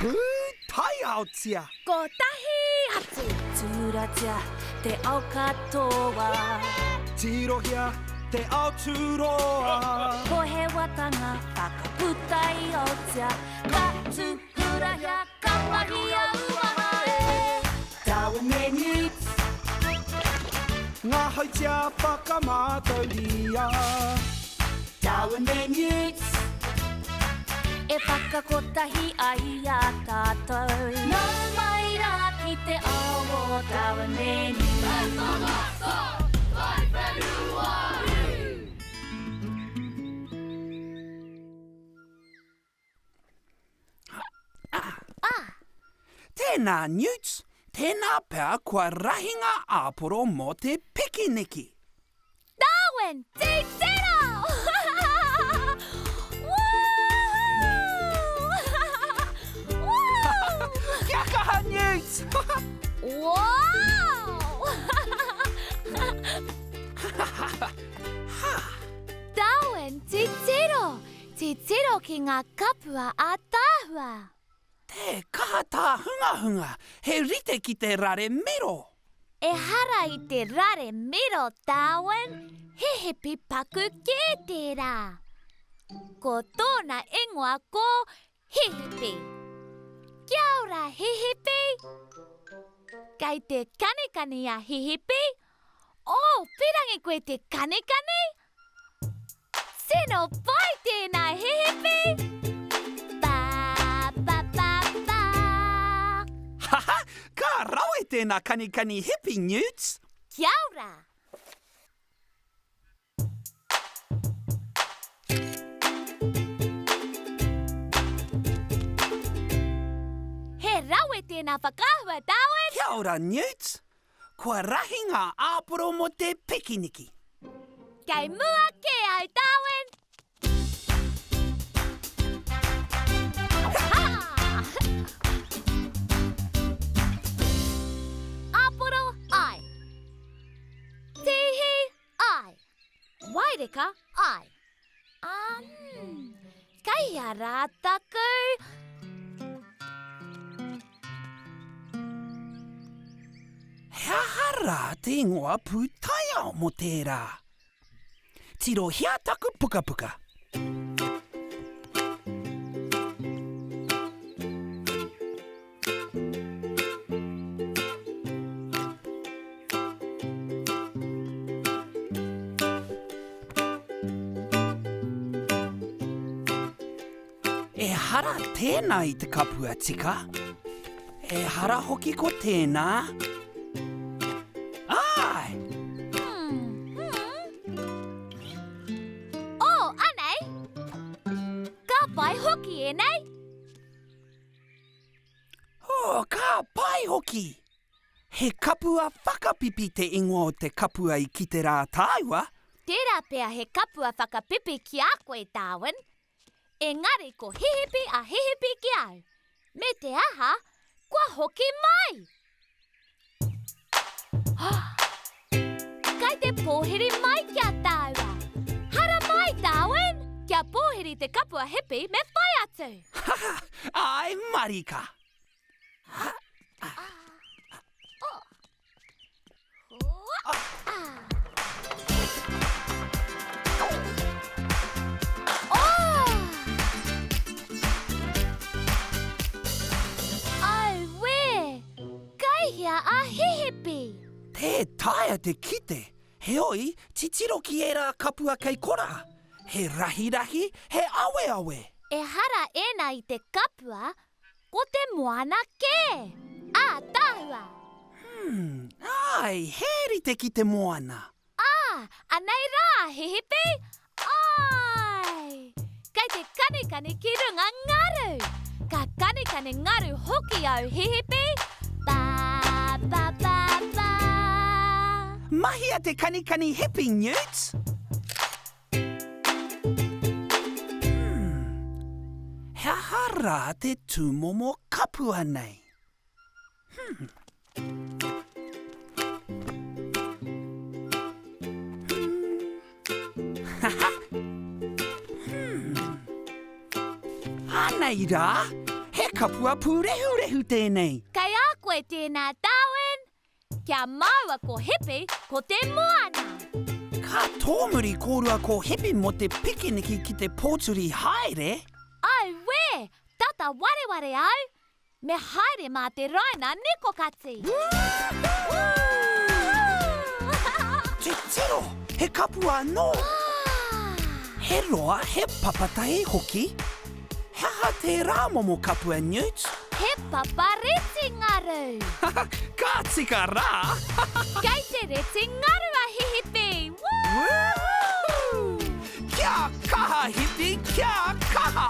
tai aotsia. Ko tahi atu tūratia te ao katoa. Tirohia te ao turoa. Ko he watanga whakaputai aotia. Ka tūhurahia ka wahi aua e. Darwin and Newts. Ngā haitia whakamātauria. Darwin and Newts. E whakakotahi ai a tātou. Nō mai rā ki te ao Darwin and Newts. Tēnā, Newts. Tēnā pēr kua rahinga āporo mō te pikiniki. Darwin, te tero! Kia kaha, Newts! Wow! Darwin, te tero! Te tero ki ngā kapua a tāhua. Te kaha tā hunga, he rite ki te rare miro. E hara i te rare miro, Darwin. He hepi paku kē tērā. Ko tōna ingoa ko hehepi. Kia ora, hehepi. Kai te kanikani a hehepi. Whirangi koe te kanikani. Seno pai tēnā, hehepi. Ka rawe tēnā kanikani hippie, Newts. Kia ora. He rawe tēnā whakahua, Darwin. Kia ora, Newts. Kua rahi ngā āporo mo te pikiniki. Kei mua ke au, Darwin. Waireka ai. Kai a rā taku. He aha rā te ingoa pūtaia mo tērā. Tirohia taku puka puka. E hara tēnā i te kapua tika. E hara hoki ko tēnā. Ai! Anei. Ka pai hoki e nei. Ka pai hoki. He kapua whakapipi te ingoa o te kapua I ki te rā tāua. Tērā pēr he kapua whakapipi ki a koe, Darwin. Engari ko hehepi a hehepi ki au. Me te aha, kua hoki mai. Kai te pōhiri mai kia tāua. Hara mai, Darwin. Kia pōhiri te kapua hepi me whai atu. Ai, marika. A hehepi. Te taia te kite. He oi, titiro ki e rā kapua kei kora. He rahi rahi, he awe awe. E hara ena I te kapua, ko te moana ke. A tāhua. Ai, he rite ki te moana. Anei rā, hehepi. Ai! Kai te kanikani ki runga ngaru. Ka kanikani ngaru hoki au, hehepi. Mahia te kanikani hippie, Newts. He aha rā te tūmomo kapua nei. Anei rā, He kapua pūrehurehu tēnei. Kai a koe tēnā, Darwin. Kia maua ko hepe ko te moana. Ka tōmuri kōrua ko hepi mo te pikiniki ki te pōturi haere. Ai we, tata wareware au. Me haere mā te raina nikokati. Te tiro, he kapua anō. He roa, he papatai hoki. He aha te rāmomo kapua Newts. He papa reti ngaru. Ka tika rā. Kei te reti ngaru a hihipi. Woo! Kia kaha hipi, kia kaha.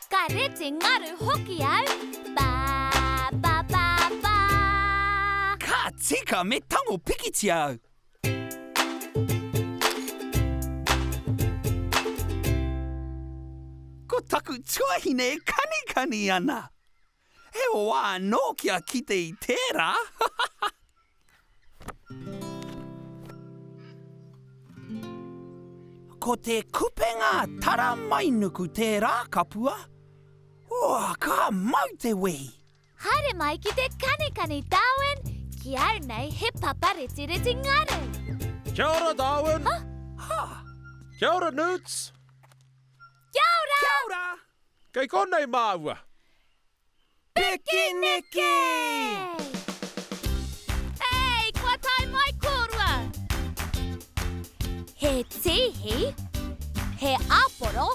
Ka reti ngaru hoki au. Ba, ba, ba, ba. Ka tika me tango pikiti au. Ko taku tuahine kani ana. He o wā anō kia kite I tērā. Ko te kupenga tara mainuku tērā kapua. Ua, ka mau te wehi. Haere mai ki te kani Darwin. Ki au nei he papa reti ngaru. Kia ora, Darwin. Ha, Kia ora, Newts. Kia ora! kia ora. Kei konei māua. Pikiniki! Hei, kua tai mai kōrua. He tihi, he aporo,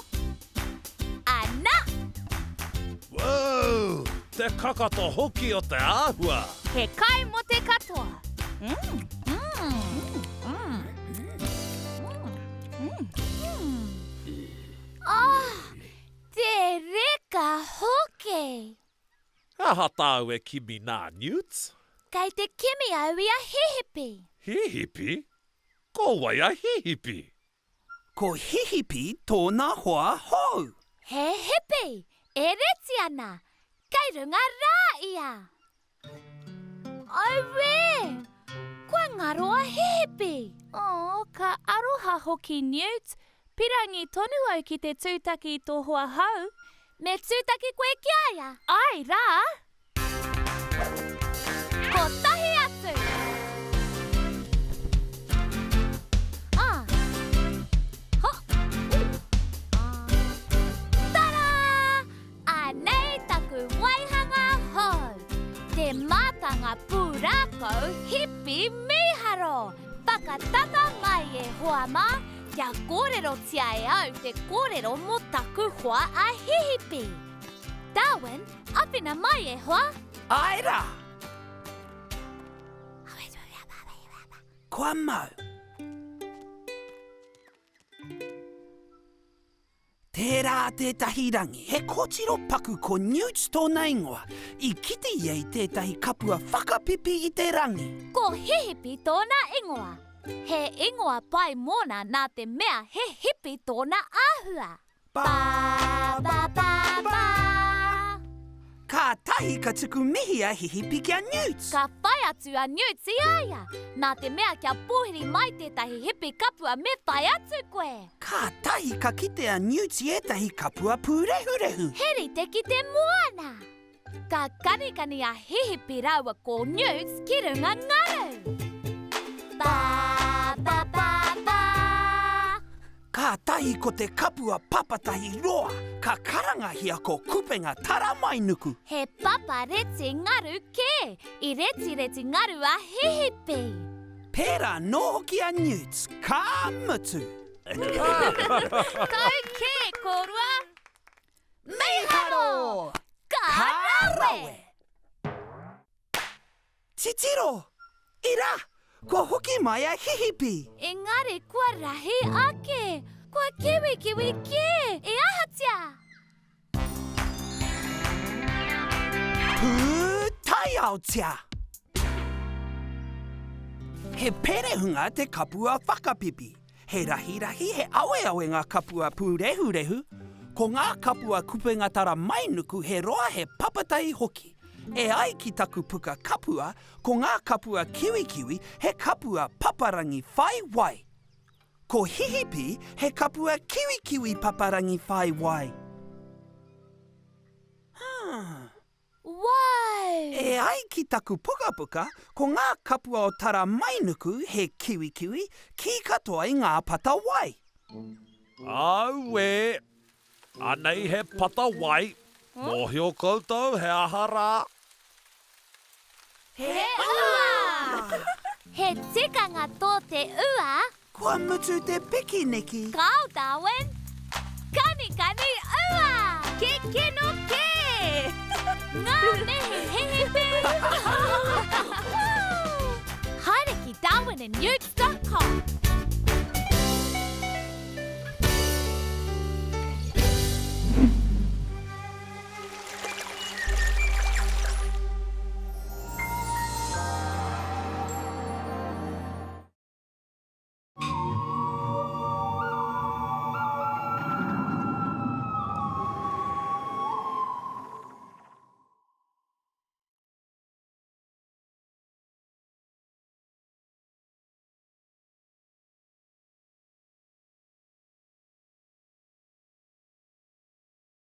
ana. Wow! Te kakato hoki o te āhua. He kai mo te katoa. Te reka hoki. Aha tāu e kimi nā, Newts. Kei te kimi au I a hihipi. Hihipi? Ko wai a hihipi. Ko hihipi tōna hoa hou. He hipi, e reti ana. Kei runga rā ia. Ai we, koe ngaro a hihipi. Oh, ka aroha hoki Newts. Pirangi tonu au ki te tūtaki tō hoa hau. Me tūtaki koe ki aia. Ai rā. Ko tahi atu. Tara! Anei taku waihanga hou. Te mātanga pūrākau hipi miharo. Whakatata mai e hoa mā. Kia kōrero tia e au te kōrero mo taku hoa a hihipi. Darwin, apina mai e hoa? Aira! Kua mau. Tērā tētahi rangi, he kōtiro paku ko Newts tōna ingoa. I kite iei tētahi kapua whakapipi I te rangi. Ko hihipi tōna ingoa. He ingoa pai mōna nā te mea he hipi tōna āhua. Ba, ba, ba, ba. Ka tahi ka tuku mihi a hihipi kia Newts. Ka whai atu a Newts I aia. Nā te mea kia pōhiri mai tētahi hipi kapua me whai atu koe. Ka tahi ka kite a Newts I etahi kapua pūrehurehu. Heri te ki te moana. Ka kanikani a hihipi raua ko Newts ki runga ngaru. Ba, ba, ba, ba. Ka tahi ko te kapua papatahi roa. Ka karangahia ko kupenga taramainuku. He papa reti ngaru ke. I reti ngaru a hihipi. Pērā nō hoki a Newts, ka mutu. Kau ke, kōrua. Meharo! Ka rawe! Titiro! Ira! Kua hoki mai a hihipi. Engari kua rahi ake. Kua kiwi ke. E ahatia. Pūtai aotia. He perehunga te kapua whakapipi. He rahi he awe ngā kapua pūrehurehu. Ko ngā kapua kupenga tara mainuku he roa he papatai hoki. E ai ki taku puka kapua, ko ngā kapua kiwi he kapua paparangi whai wai. Ko hihipi he kapua kiwi paparangi whai wai. Wow! E ai ki taku pukapuka, ko ngā kapua o tara mainuku he kiwi ki katoa i ngā pata wai. Aue, anei he pata wai. Mohi o koutou he ahara. He ua! He tikanga tō te ua. Kua mutu te pikiniki. Kau, Darwin. Kani ua! Ke no ke! Ngā mihi hihipi! Haere ki darwinandnewts.com